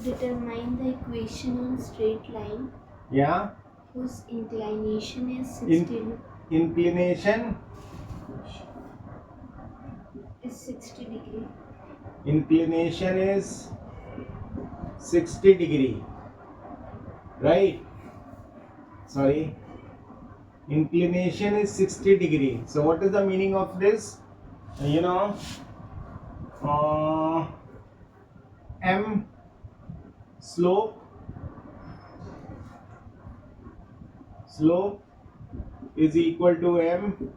Determine the equation on straight line Yeah. whose inclination is 60 Inclination. is 60 degree. Inclination is 60 degree. Right. Sorry. Inclination is 60 degree. So what is the meaning of this? You know, m slope is equal to m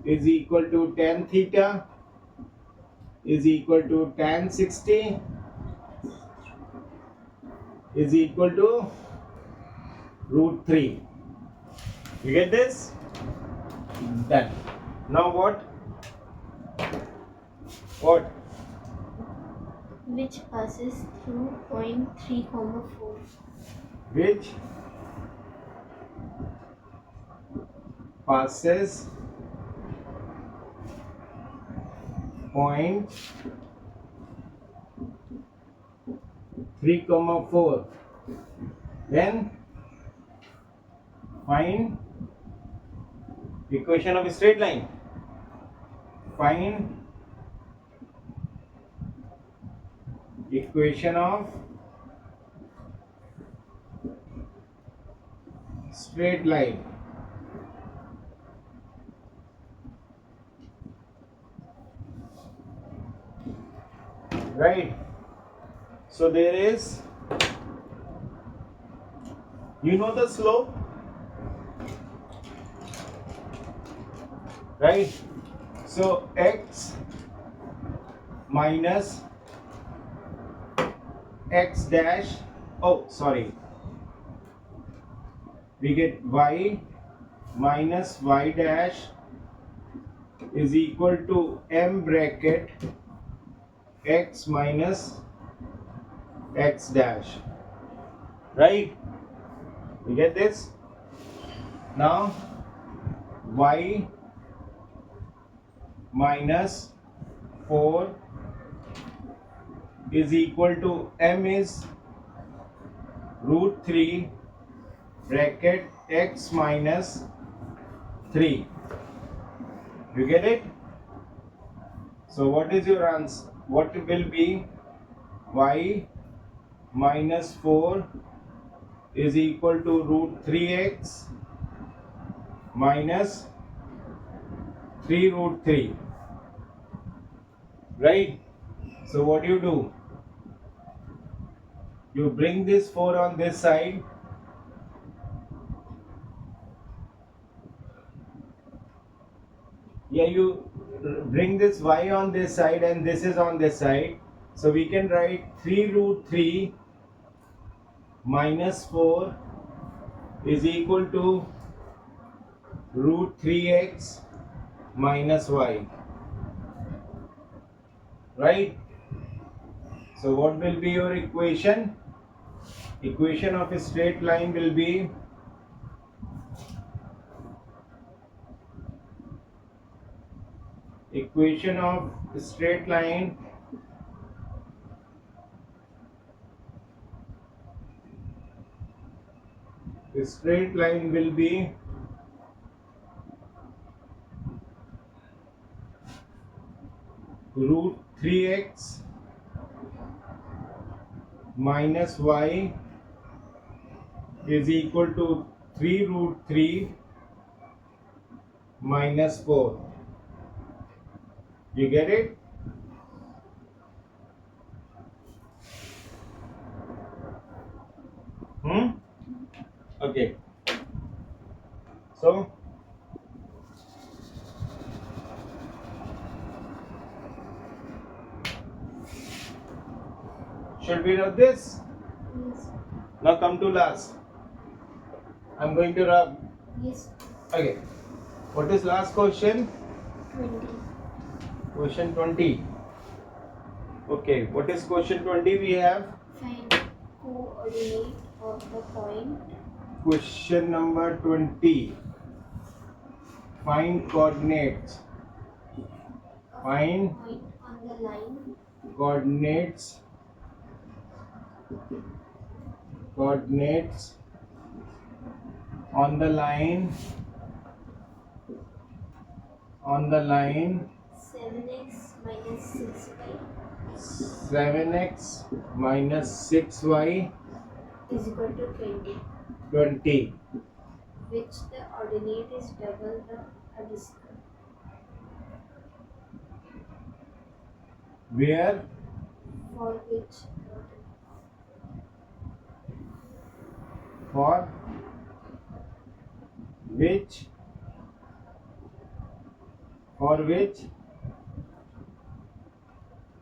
is equal to tan theta is equal to tan 60 is equal to root 3. You get this? Done. Now what? Which passes through point 3, 4. Which passes point 3, 4. Then find equation of a straight line. Find equation of straight line. Right. So there is, you know the slope, right? So x minus x dash, oh sorry, we get y minus y dash is equal to m bracket x minus x dash, right? You get this? Now y minus 4 is equal to m is root 3 bracket x minus 3. You get it? So what is your answer? What will be y minus 4 is equal to root 3x minus 3 root 3, right? So what do? You bring this 4 on this side, yeah, you bring this y on this side and this is on this side, so we can write 3 root 3 minus 4 is equal to root 3x minus y, right? So what will be your equation? Equation of a straight line will be equation of a straight line will be root 3x minus y is equal to 3 root 3 minus 4. You get it? Okay. So should we rub this? Yes. Now come to last. I'm going to rub. Yes. Okay. What is last question? 20. Question 20. Okay. What is question 20 we have? Find coordinate of the point. Question number 20. Find coordinates. Find Point on the line coordinates coordinates on the line 7x minus 6y 7x minus 6y is equal to 20, 20, which the ordinate is double the abscissa, where for which for which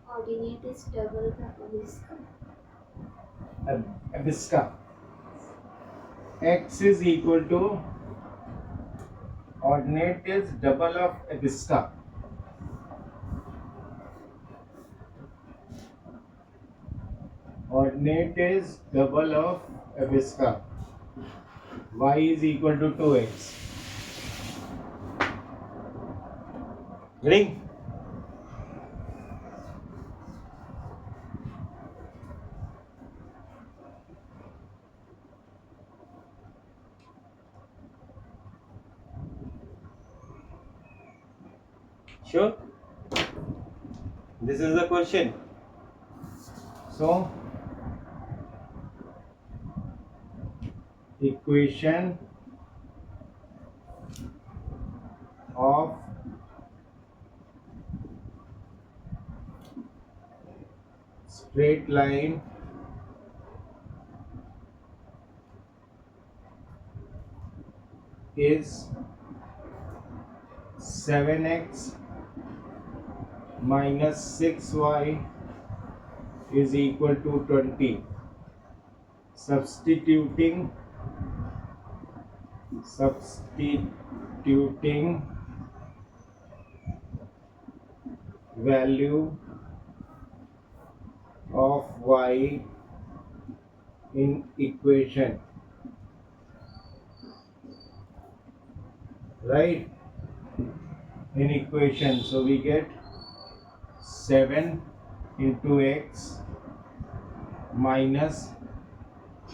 ordinate is double the abscissa. abscissa x is equal to ordinate is double of abscissa. Ordinate is double of abscissa. Y is equal to 2x. Getting? Sure? This is the question. So, equation of straight line is 7x minus 6y is equal to 20. Substituting value of y in equation, right? In equation, so we get 7 into x minus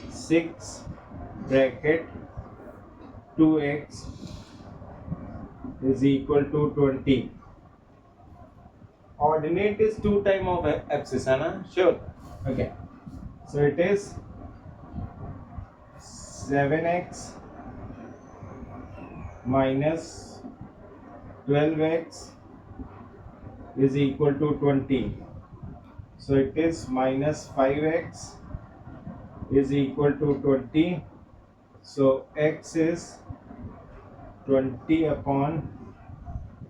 6 bracket 2x is equal to 20. Ordinate is 2 times of abscissa, na? Sure. Okay. So it is 7x minus 12x is equal to 20. So it is minus 5x is equal to 20. So x is 20 upon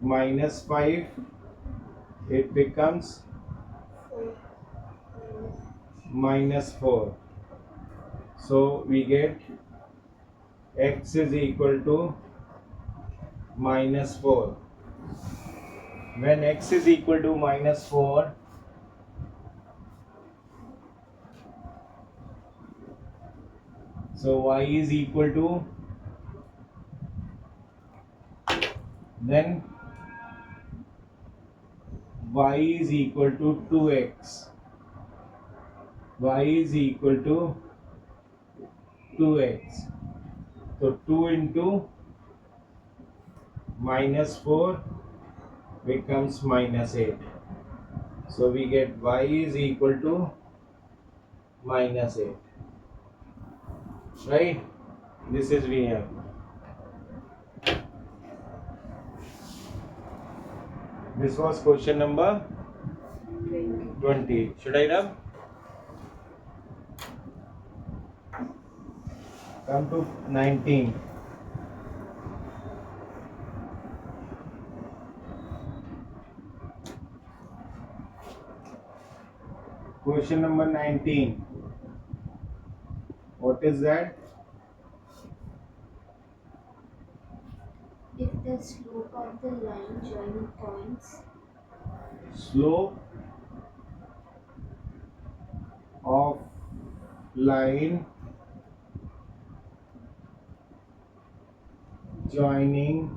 minus 5. It becomes minus 4. So we get x is equal to minus 4. When x is equal to minus 4, so y is equal to, then y is equal to 2x. Y is equal to 2x. So 2 into minus 4 becomes minus 8. So we get y is equal to minus 8. Right? This is we have. This was question number 20. Should I rub? Come to 19. Question number 19. What is that? If the slope of the line joining points Slope of line joining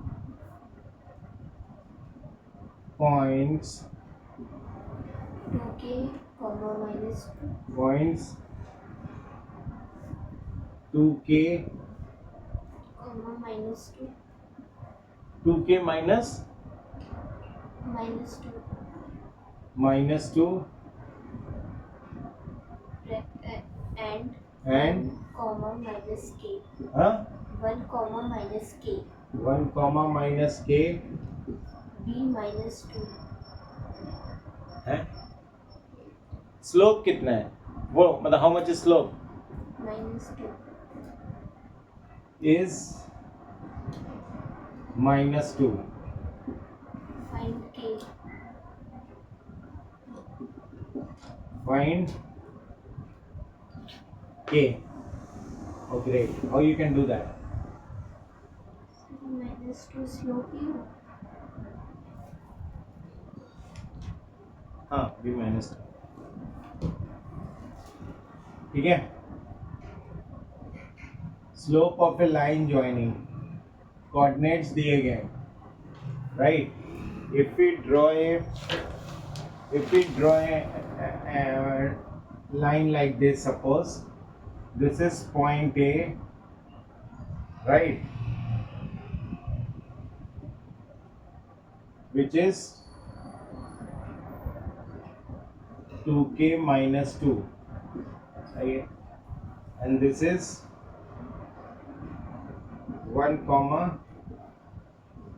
points 2k, minus 2, points 2k comma minus 2 2k minus minus 2 minus 2 and and 1 comma minus k huh? 1 comma minus k 1 comma minus k b minus 2 है slope कितना है वो मतलब how much is slope minus 2 is minus 2 find k find k. Oh great, how you can do that? minus 2 slope u हाँ b minus 2 ठीक है slope of A line joining coordinates दिए गए right if we draw a line like this, suppose this is point A, right, which is 2k minus 2, right? And this is 1 comma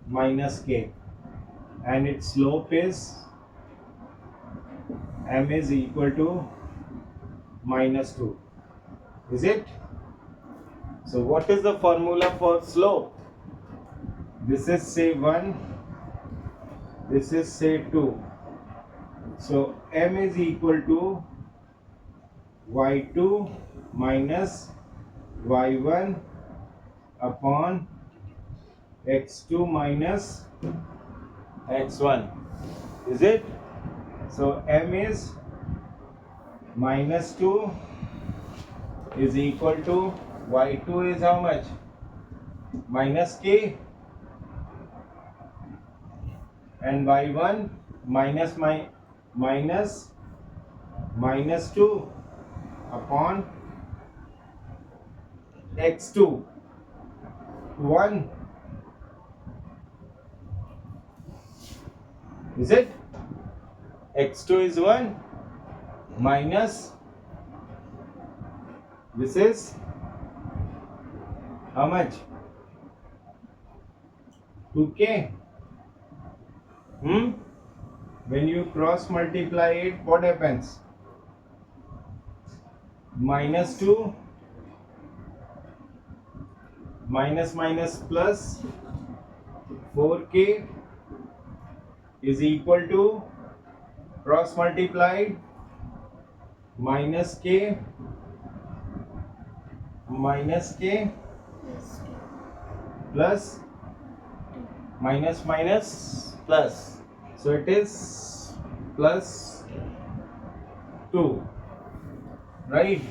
minus k, and its slope is m is equal to minus 2, is it? So what is the formula for slope? This is say 1, this is say 2, so m is equal to y2 minus y1 upon x2 minus x1, is it? So m is minus 2 is equal to y2 is how much? Minus k, and y1 minus minus 2 upon x2 1, is it? x2 is 1 minus this is how much? 2k. When you cross multiply it, what happens? Minus 2 minus minus plus 4k is equal to cross multiplied minus k plus 2 plus minus minus plus, so it is plus 2, right?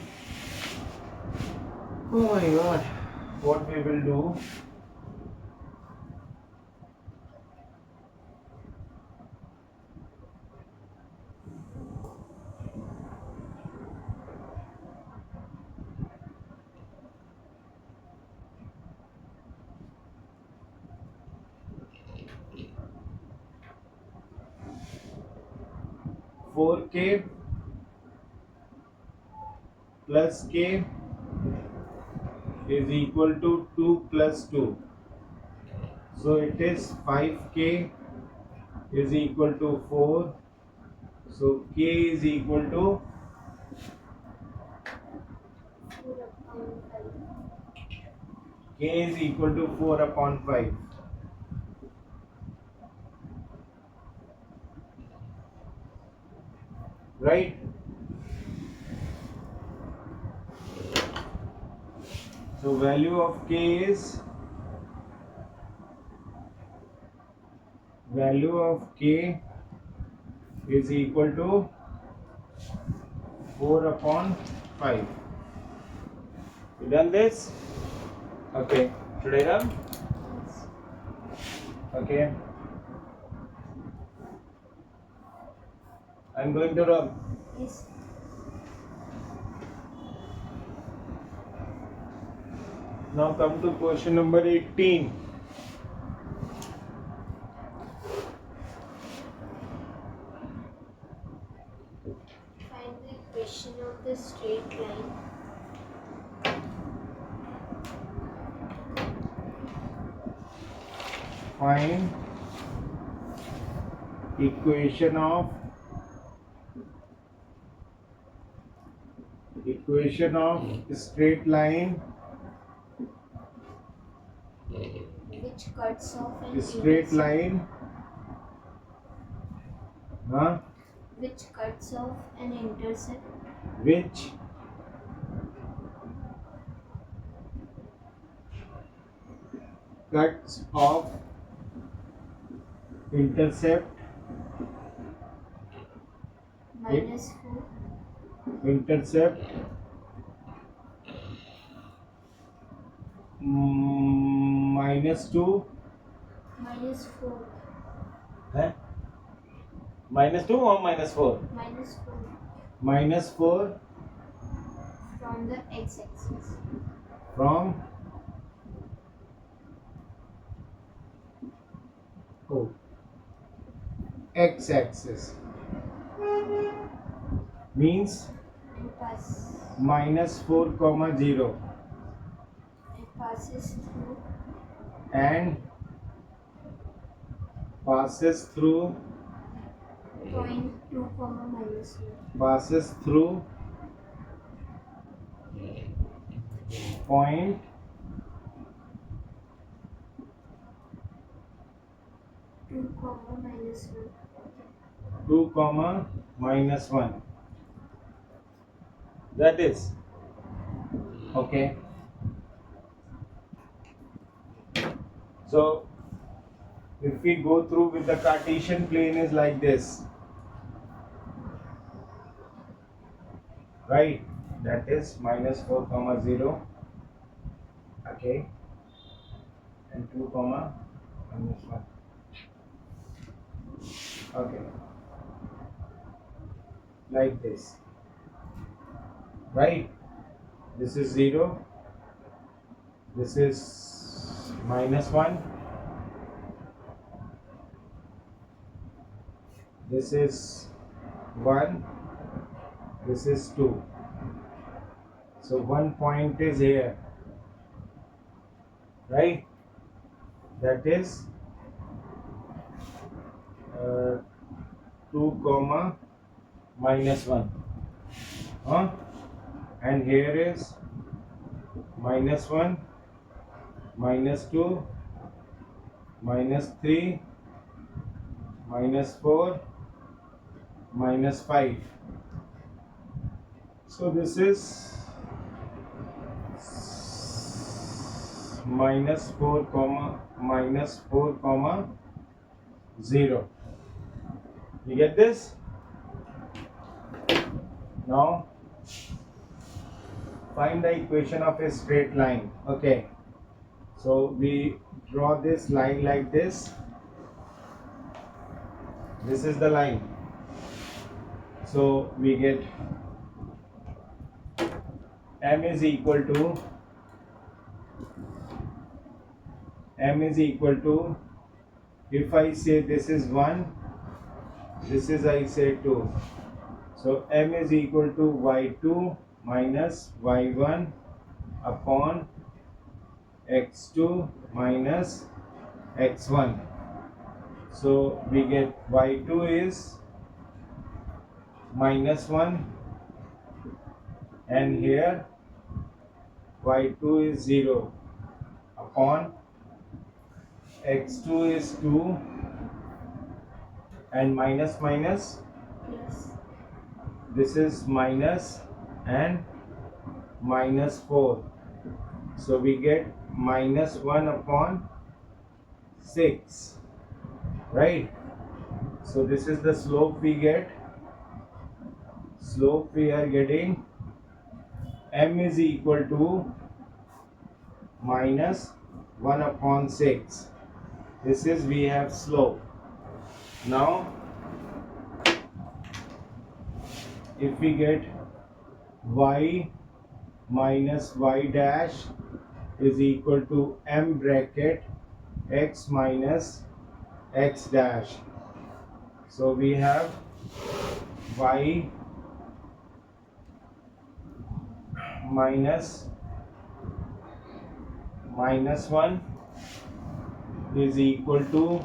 Oh my god, what we will do? Four k plus k is equal to 2 plus 2, so it is 5k is equal to 4, so k is equal to 4 upon 5 k is equal to 4 upon 5, right? So value of k is equal to 4 upon 5. You done this? Okay. Should I run? Okay. I'm going to run. yes Now come to question number 18. Find the equation of the straight line. Find equation of straight line Which cuts off an straight line which cuts off an intercept which cuts off intercept minus 4 intercept minus 2 minus 4 minus 2 or minus 4 minus 4 minus 4 from the x-axis. from x-axis means And minus 4 comma 0 it passes through and passes through point 2 comma minus 1. passes through point 2 comma minus 1. 2 comma minus 1. That is okay. So if we go through with the Cartesian plane is like this, right? That is minus 4 comma 0, okay, and 2 comma minus 1, okay, like this, right? This is 0, this is minus 1, this is 1, this is 2. So one point is here, right? That is 2 comma minus 1, and here is minus 1, minus 2, minus 3, minus 4, minus 5. So this is minus 4 comma 0. You get this? Now find the equation of a straight line. Okay, so we draw this line like this. This is the line. So we get m is equal to if I say this is 1, this is I say 2. So m is equal to y2 minus y1 upon x2 minus x1. So we get y2 is minus 1 and here y2 is 0 upon x2 is 2 and minus minus, Plus this is minus and minus 4. So we get minus 1 upon 6, right? So this is the slope we get. Slope we are getting m is equal to minus 1 upon 6. This is we have slope. Now if we get y minus y dash is equal to m bracket x minus x dash. So we have y minus minus 1 is equal to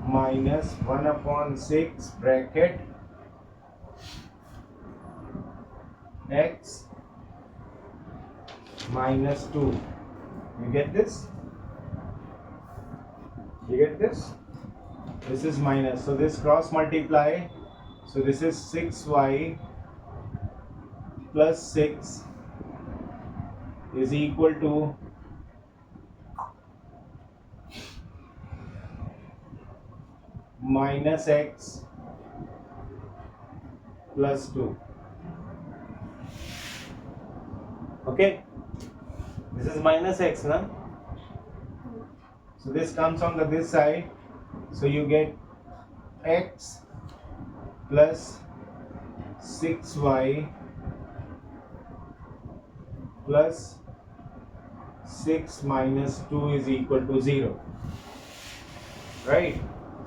minus 1 upon 6 bracket x minus 2. You get this? You get this? This is minus, so this cross multiply, so this is 6y plus 6 is equal to minus x plus 2. Okay, this is minus x now. So this comes on this side, so you get x plus 6y plus 6 minus 2 is equal to 0. Right?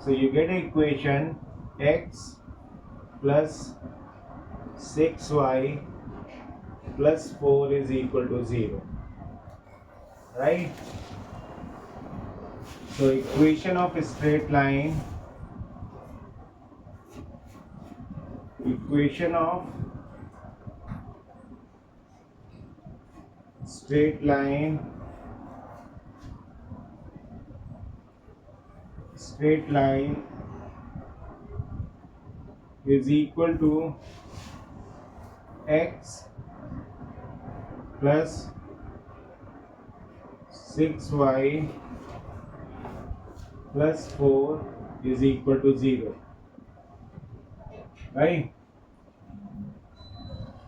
So you get an equation x plus 6y plus 4 is equal to 0. Right? So equation of a straight line, equation of straight line is equal to x plus 6y plus 4 is equal to 0. Right?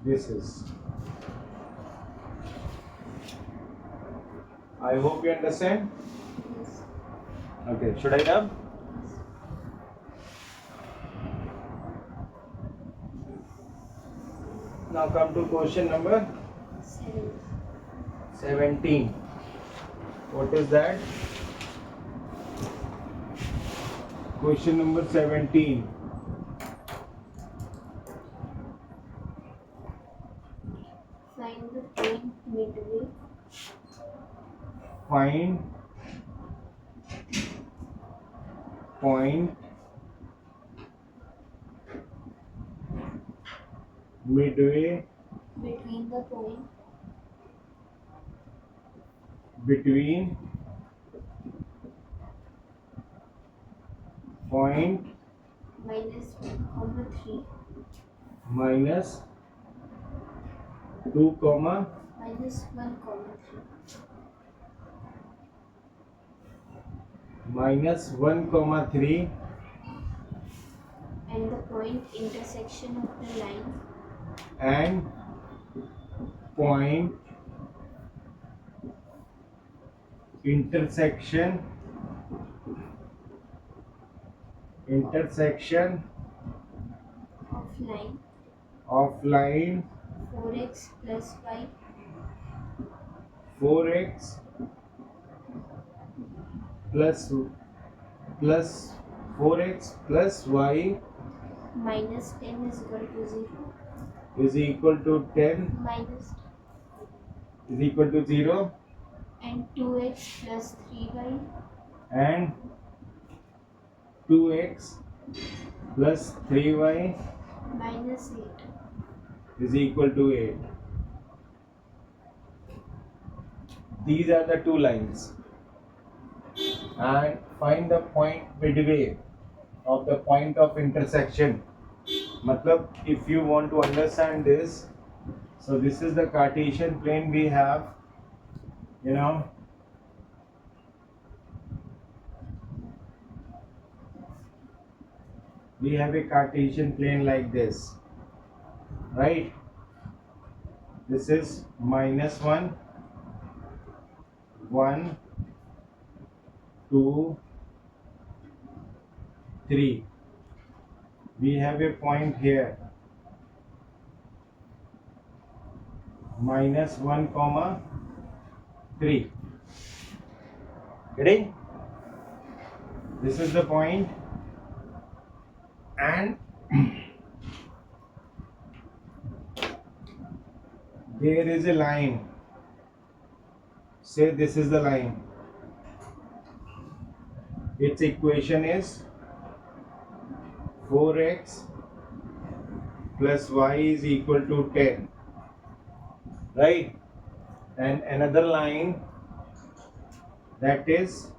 This is. I hope you understand. Yes. Okay, should I rub? Now come to question number 17. What is that? Question number 17. Find the point midway Find point midway between the point between point minus 1, 3 minus 2 comma minus 1, 3 minus 1 comma 3 and the point intersection of the line and point intersection of line of line 4x plus y 4x plus 4x plus y minus 10 is equal to 0 is equal to 10 minus is equal to 0 and 2x plus 3y and 2x plus 3y minus 8 is equal to 8. These are the two lines. And find the point midway of the point of intersection. Matlab, if you want to understand this, so this is the Cartesian plane we have, you know. We have a Cartesian plane like this, right? This is minus 1, 1, 2, 3. We have a point here, minus 1 comma 3. Getting? This is the point, and there is a line. Say this is the line. Its equation is 4x plus y is equal to 10. Right? And another line, that is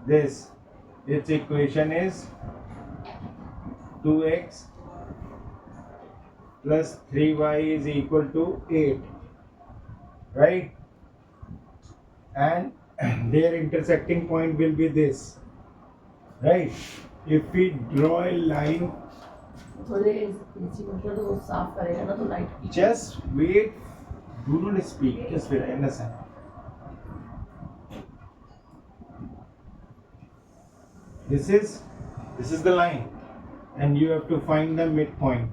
this. Its equation is 2x plus 3y is equal to 8. Right? And their intersecting point will be this. Right? If we draw a line, थोड़े AC मतलब वो साफ करेगा ना तो light just wait, do not speak, just wait, understand. This is the line, and you have to find the midpoint.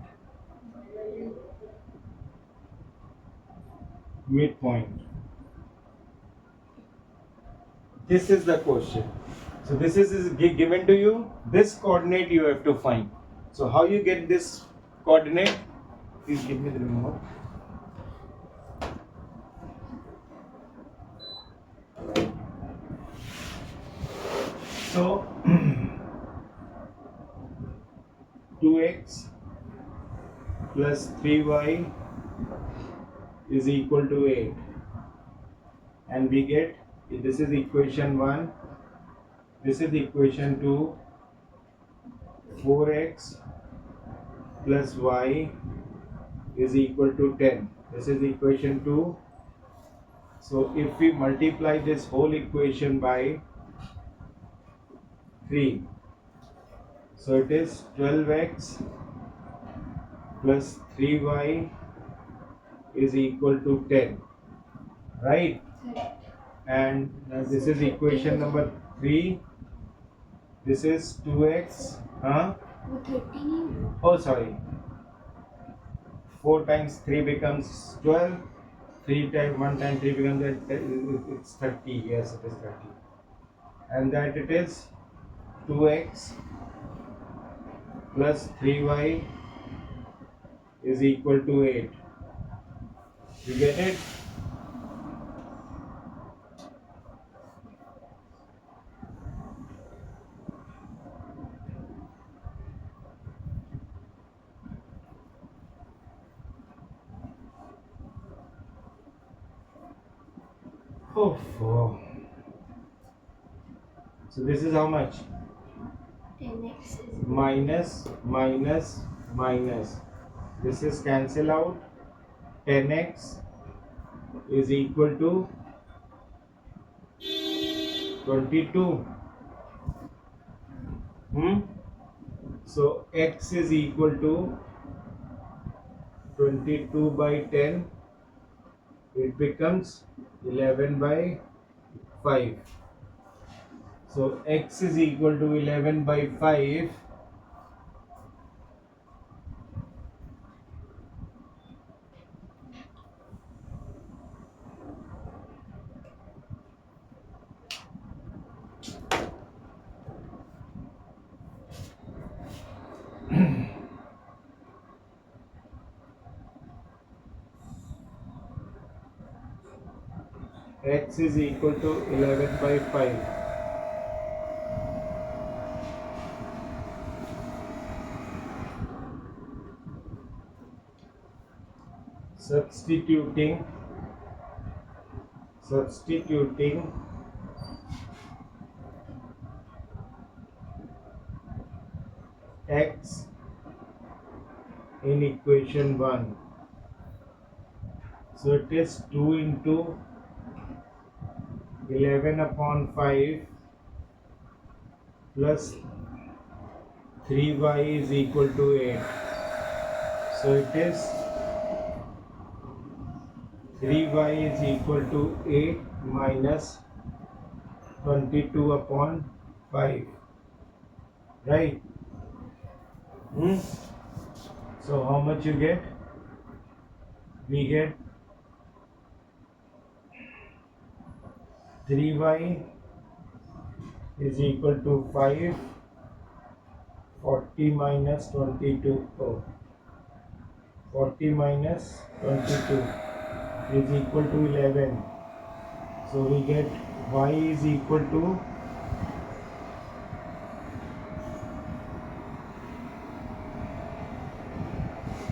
This is the question. So this is given to you. This coordinate you have to find. So how you get this coordinate? Please give me the remote. So 2x plus 3y is equal to 8, and we get, this is equation 1, this is equation 2, 4x plus y is equal to 10. This is equation 2. So if we multiply this whole equation by 3, so it is 12x plus 3y is equal to 10, right? And this is equation number 3. This is 2x, huh? 13. Oh, sorry. 4 times 3 becomes 12. 3 times 1 times 3 becomes, it's 30. Yes, it is 30. And that it is 2x plus 3y is equal to 8. You get it? Oh. So this is how much? 10x is minus. This is cancel out. 10x is equal to 22. So x is equal to 22 by 10. It becomes 11 by 5. So x is equal to 11 by 5. X is equal to 11 by 5. Substituting x in equation 1. So it is 2 into 11 upon 5 plus 3y is equal to 8. So it is 3y is equal to 8 minus 22 upon 5. Right? So how much you get? We get 3y is equal to 5. 40 minus 22. Oh, 40 minus 22 is equal to 11. So we get y is equal to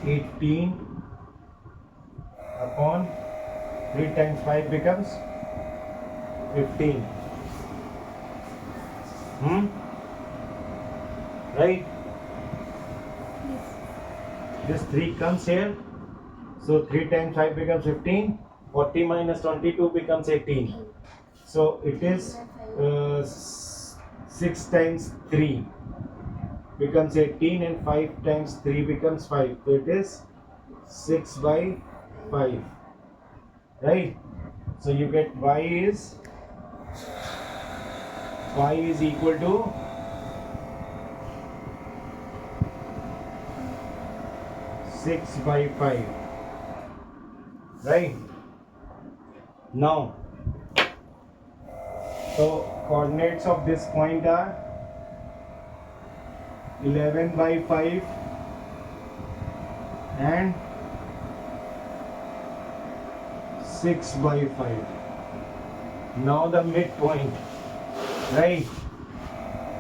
18 upon 3 times 5 becomes 15. Right? This 3 comes here. So 3 times 5 becomes 15. 40 minus 22 becomes 18. So it is 6 times 3 becomes 18 and 5 times 3 becomes 5. So it is 6 by 5. Right? So you get y is equal to 6 by 5. Right? Now, so coordinates of this point are 11 by 5 and 6 by 5. Now the midpoint, right?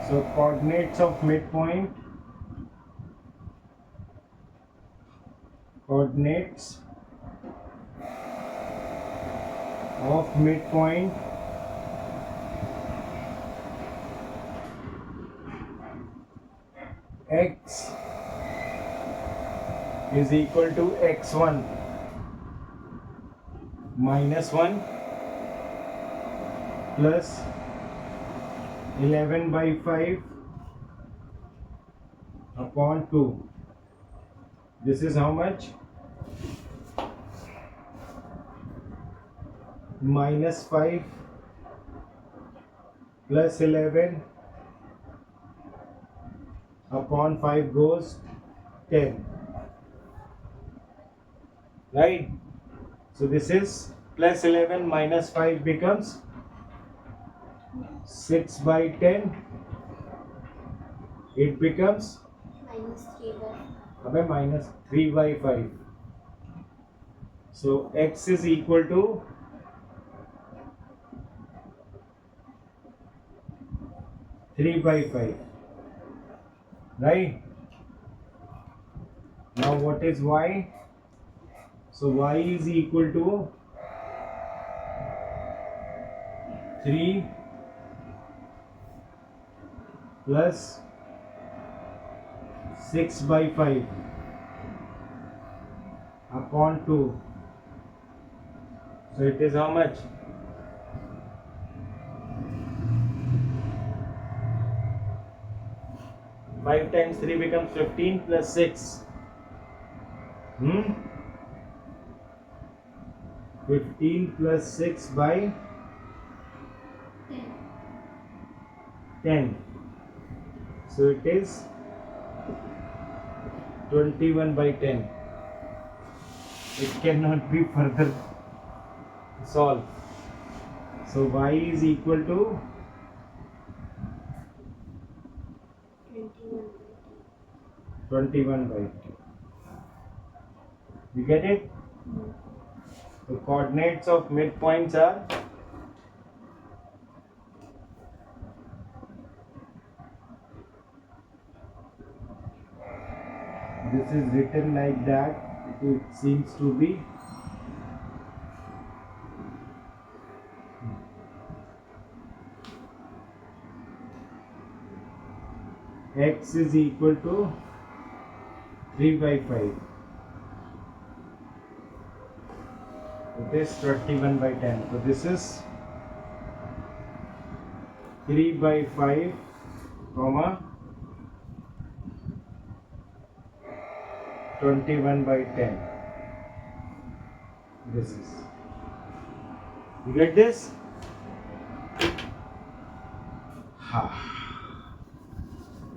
So coordinates of midpoint, x is equal to x1 minus 1 plus 11 by 5 upon 2. This is how much? Minus 5 plus 11 upon 5 goes 10. Right? So this is plus 11 minus 5 becomes 6 by 10. It becomes minus 3 3 by by 5. So x is equal to 3 by 5. Right? Now what is y? So y is equal to 3 plus 6 by 5 upon 2. So it is how much? 5 times 3 becomes 15 plus 6. 15 plus 6 by 10. So it is 21 by 10. It cannot be further solved. So y is equal to 21 by 10. You get it? The coordinates of midpoints are this is written like that. It seems to be x is equal to 3 by 5. It is 21 by 10. So this is 3 by 5 comma 21 by 10. This is. You get this?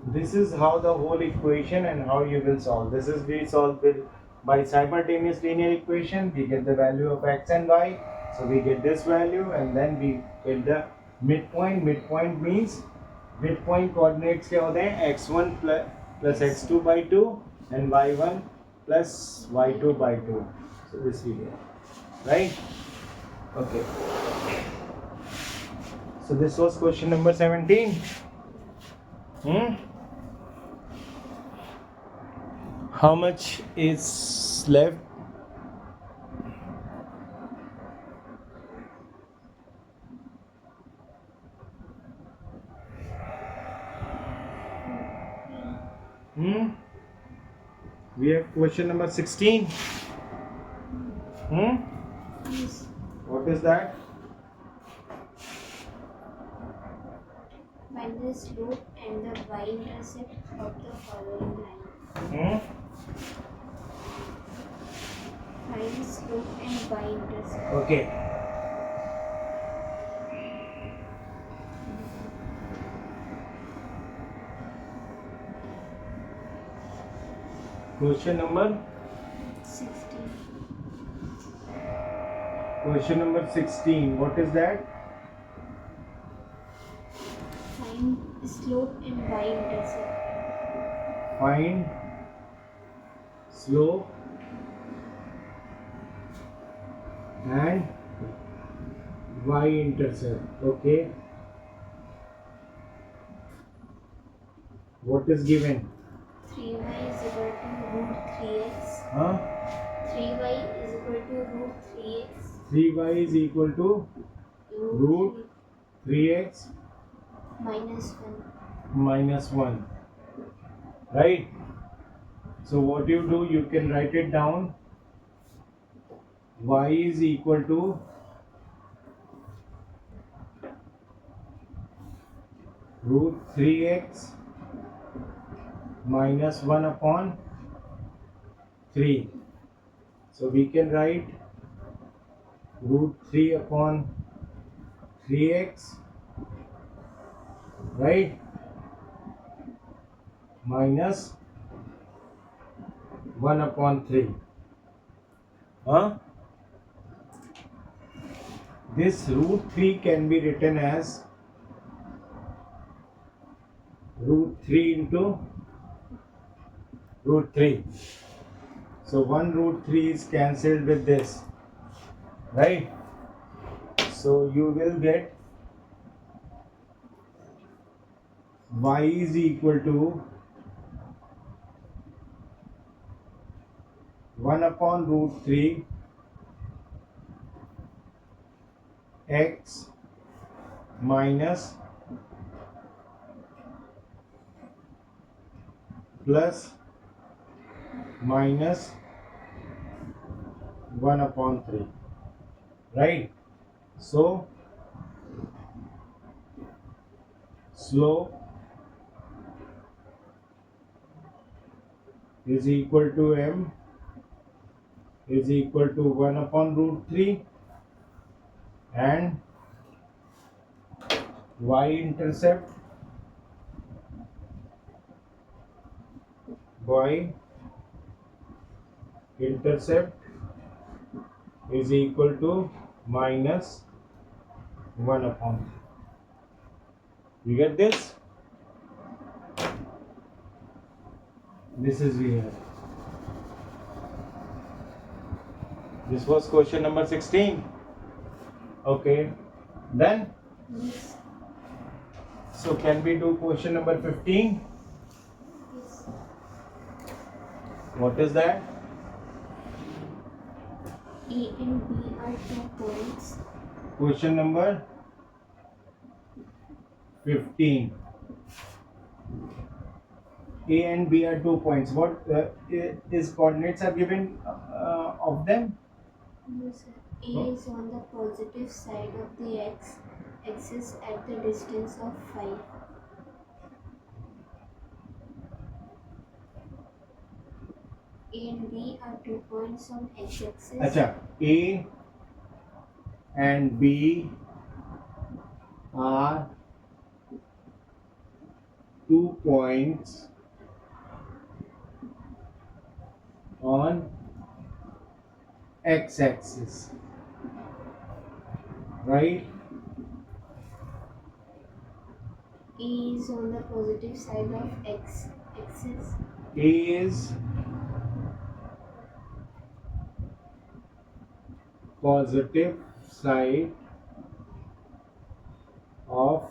This is how the whole equation and how you will solve. This is we solve it by simultaneous linear equation. We get the value of x and y. So we get this value and then we get the midpoint. Midpoint means midpoint coordinates क्या होते हैं x1 plus x2 by 2 and y1 plus y2 by 2. So this we get, right? Okay. So this was question number 17. How much is left? We have question number 16. Yes. What is that? Find the slope and the y-intercept of the following line. Find slope and y-intercept. Okay. Question number 16. Question number 16. What is that? Find slope and y-intercept. Find slope and y-intercept. Okay. What is given? 3y is equal to root 3x. 3y is equal to root 3x. 3y is equal to root 3x minus 1. minus 1. Right? So what you do, you can write it down. Y is equal to root 3x minus 1 upon 3. So we can write root 3 upon 3x, right, minus 1 upon 3. This root 3 can be written as root 3 into root 3. So 1 root 3 is cancelled with this, right? So you will get y is equal to 1 upon root 3 x minus plus minus 1 upon 3, right? So slope is equal to m is equal to 1 upon root 3 and y-intercept is equal to minus 1 upon 3. You get this? This is here. This was question number 16. Okay. Then, Yes. so can we do question number 15? Yes. What is that? A and B are 2 points. Question number 15. A and B are 2 points. What is coordinates are given of them? No, sir. A is on the positive side of the x-axis at the distance of 5. A and B are 2 points on x-axis. Acha, A and B are 2 points on x-axis. right? A is on the positive side of x axis. A is positive side of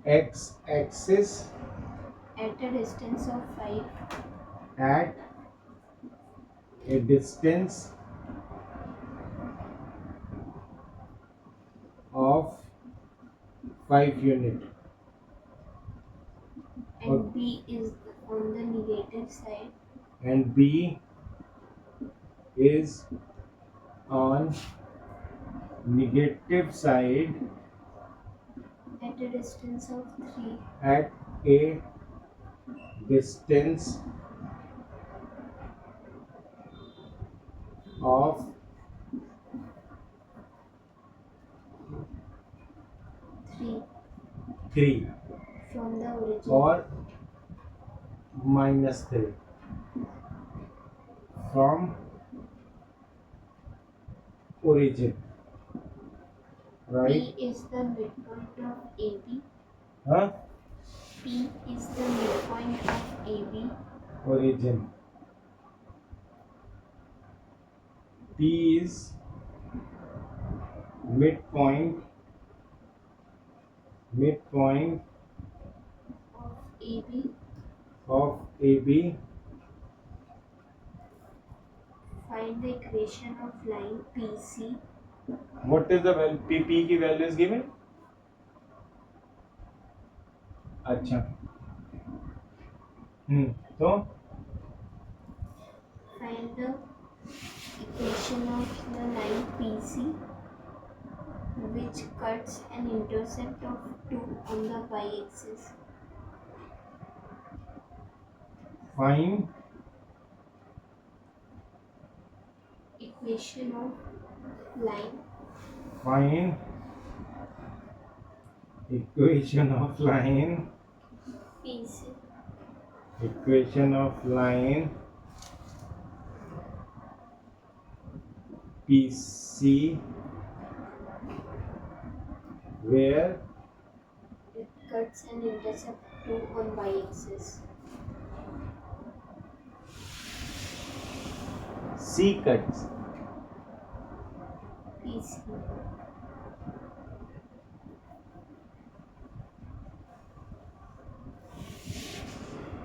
x axis At a distance of 5 at a distance of 5 unit. and B is on the negative side And B is on negative side at a distance of 3 at a distance of 3 3 from the origin. or minus 3 from origin, right? P is the midpoint of AB. Huh? P is the midpoint of AB. Origin. P is midpoint Of AB. of AB. Find the equation of line PC. What is the value? P की value is given. अच्छा. तो Find the equation of the line PC which cuts an intercept of 2 on the y-axis. find Equation of line find equation of line PC equation of line PC where it cuts an intercept 2 on y-axis. C cuts PC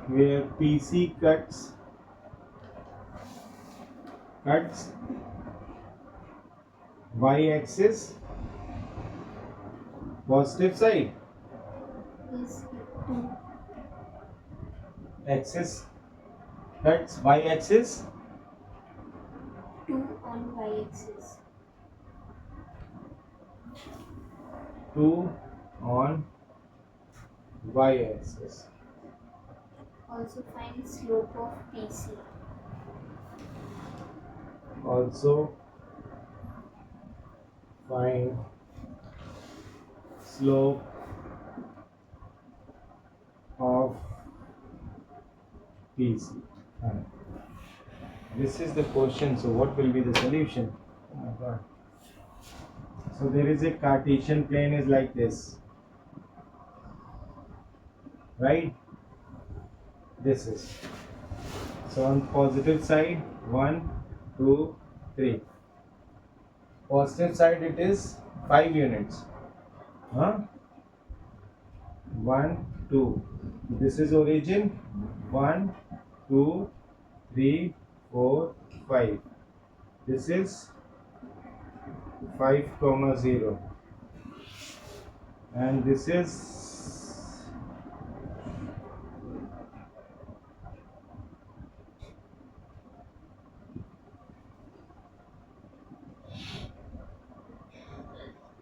where PC cuts y-axis positive side is 2 axis cuts y-axis 2 on y-axis. 2 on y-axis. Also find slope of PC. Also find slope of PC. This is the question, so what will be the solution? Oh my god. So there is a Cartesian plane is like this, right? This is. So on positive side 1, 2, 3. Positive side it is 5 units. Huh? 1, 2. This is origin 1, 2, 3, 4, 5. This is 5, 0. And this is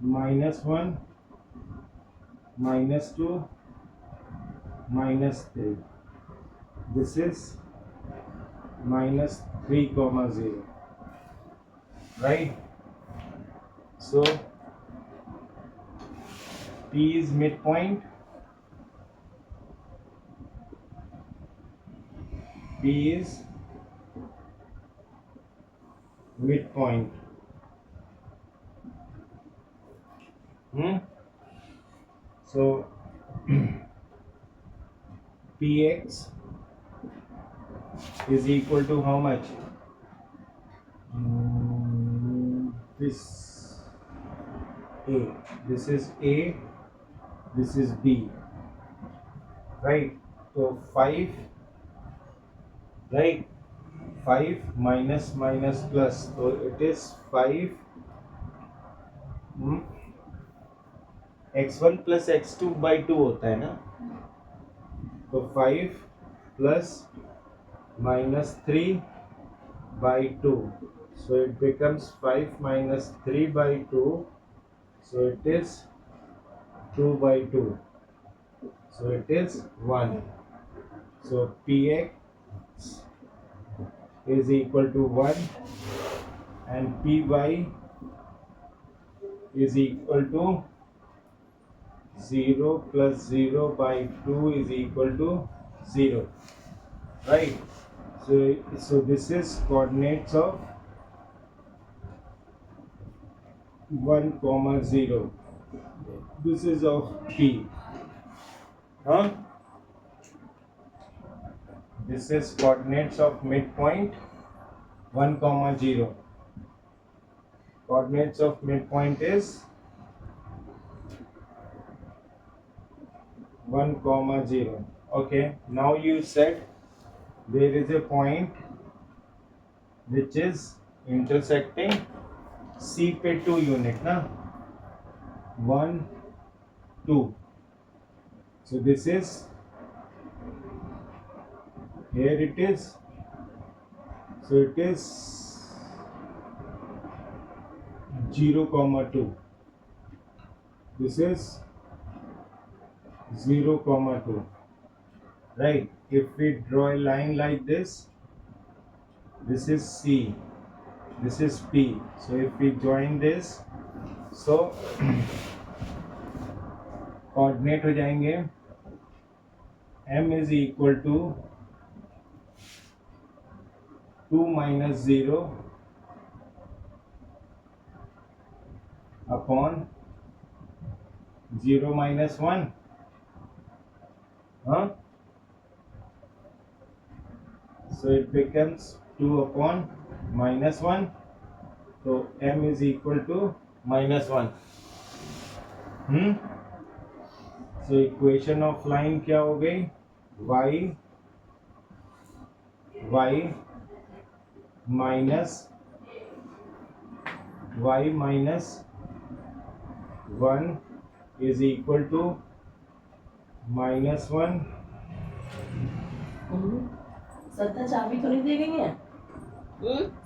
-1, -2, -3. This is -3, 0. Right? So P is midpoint. P is midpoint Hmm? So Px is equal to how much? This A. This is A. This is B. Right? So 5, right? 5 minus minus plus. So it is 5 x1 plus x2 by 2 होता है ना. तो 5 plus minus 3 by 2. So it becomes 5 minus 3 by 2. So it is 2 by 2. So it is 1. So Px is equal to 1 and Py is equal to 0 plus 0 by 2 is equal to 0. Right? So this is coordinates of 1 comma 0. This is of P. Huh? This is coordinates of midpoint 1 comma 0. Coordinates of midpoint is 1 comma 0. Okay, now you said there is a point which is intersecting C पे 2 unit ना 1 2. So this is here it is. So it is 0 comma 2. This is 0 comma 2. Right? If we draw a line like this, this is C, this is P. So if we join this, so coordinate हो जाएंगे m is equal to 2 minus 0 upon 0 minus 1. Huh? So it becomes 2 upon minus 1. So m is equal to minus 1. So equation of line क्या हो गई? y minus 1 is equal to minus 1. श्रद्धा चाबी तो नहीं दे गई है?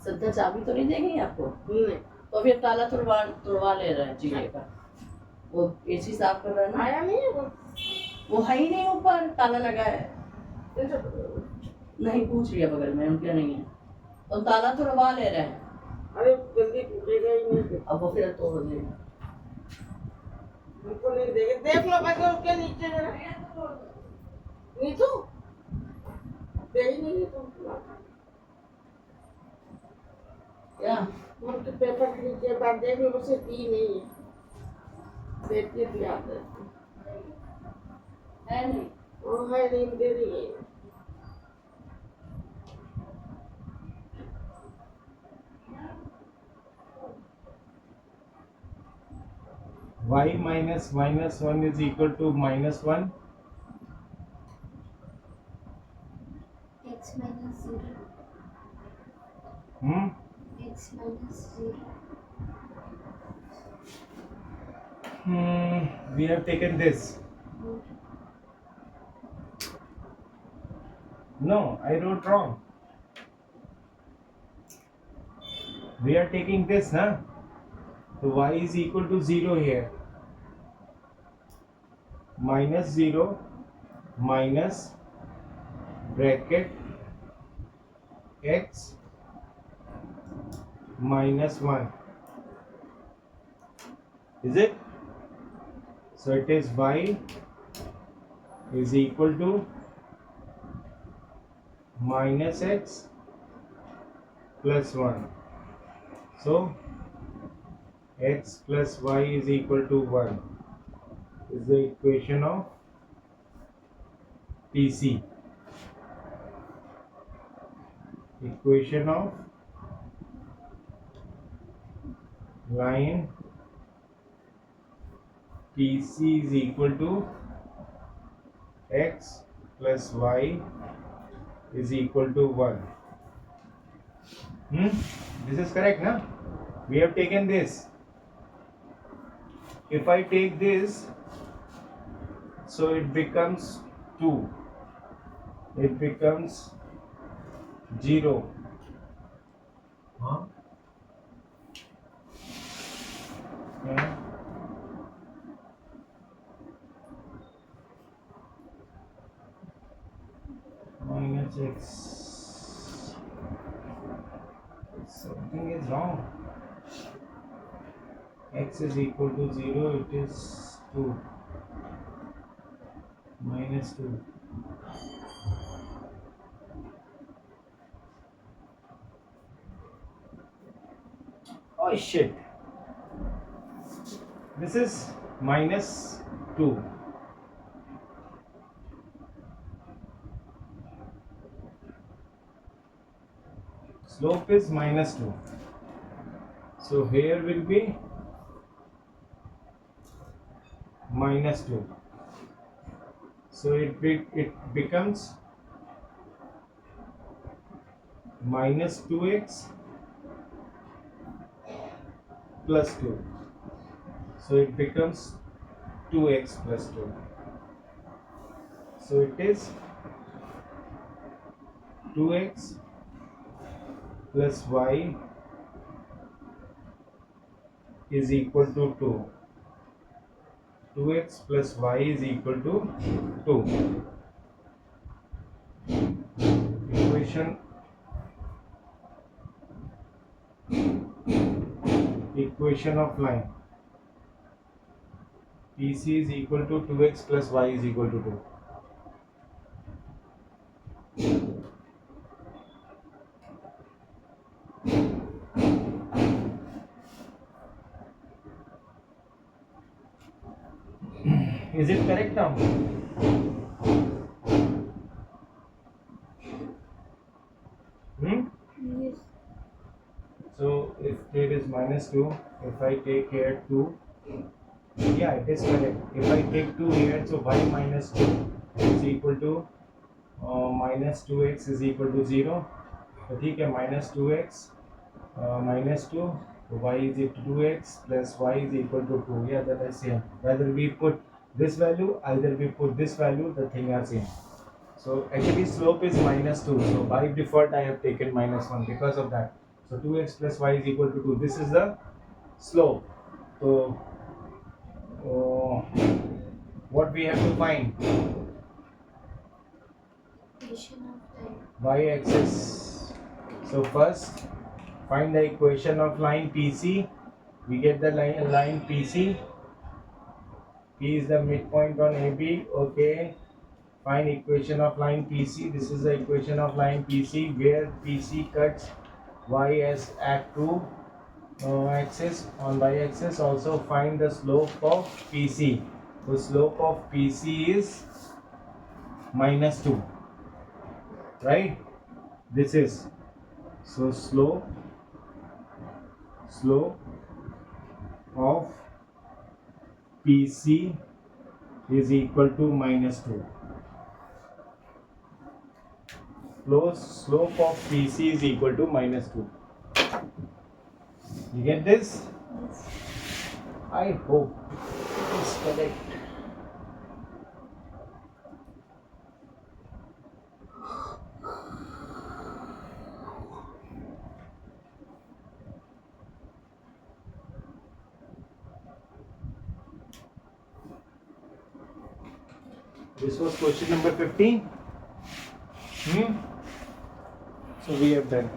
श्रद्धा चाबी तो नहीं दे गई आपको? नहीं तो फिर ताला तुड़वा ले रहे हैं चीजे का. वो एसी साफ कर रहा है ना. आया नहीं है वो है ही नहीं ऊपर, ताला लगा है. वो नहीं, पूछ लिया बगल में, उनके नहीं है. तो ताला तुड़वा ले रहे हैं. अरे जल्दी टूटेगा ही नहीं. अब वो फिर तोड़ देंगे. हमको नहीं देगा. देख लो भाई उसके नीचे जरा नीचू दे ही नहीं तुम क्या? उनके पेपर के नीचे बात देख लो उसे दी नहीं है. देती थी आप है नहीं. वो है नहीं दे रही है. y minus minus 1 is equal to minus 1. x minus 0. X minus 0. We have taken this. No, I wrote wrong. We are taking this, huh? So y is equal to 0 here. Minus 0 minus bracket x minus 1. Is it? So it is y is equal to minus x plus 1. So x plus y is equal to 1 is the equation of PC. Equation of line PC is equal to x plus y is equal to 1. This is correct, na? We have taken this. If I take this, so it becomes 2. It becomes 0. Huh? Yeah. Minus x. Something is wrong. X is equal to 0, it is 2. Minus 2. Oh shit. This is minus 2. Slope is minus 2. So here will be minus 2. So it becomes minus 2x plus 2. So it becomes 2x plus 2. So it is 2x plus y is equal to 2. 2x plus y is equal to 2. Equation of line PC is equal to 2x plus y is equal to 2. Is it correct now? Yes. So if there is minus 2, if I take here 2, yeah, it is correct. If I take 2 here, so y minus 2 is equal to minus 2x is equal to 0. तो ठीक है, minus 2x minus 2, y is equal to 2x plus y is equal to 2. Yeah, that is same. Whether we put this value, either we put this value, the thing are same. So actually slope is minus 2. So by default I have taken minus 1 because of that. So 2x plus y is equal to 2. This is the slope. So what we have to find? Equation of line. Y-axis. So first find the equation of line PC. We get the line PC. P is the midpoint on AB. Okay. Find equation of line PC. This is the equation of line PC where PC cuts y as at 2 axis on y-axis. Also find the slope of PC. The slope of PC is minus 2. Right? This is so slope of PC is equal to minus 2. Slope of PC is equal to minus 2. You get this? Yes. I hope it is correct. This was question number 15. So we have done.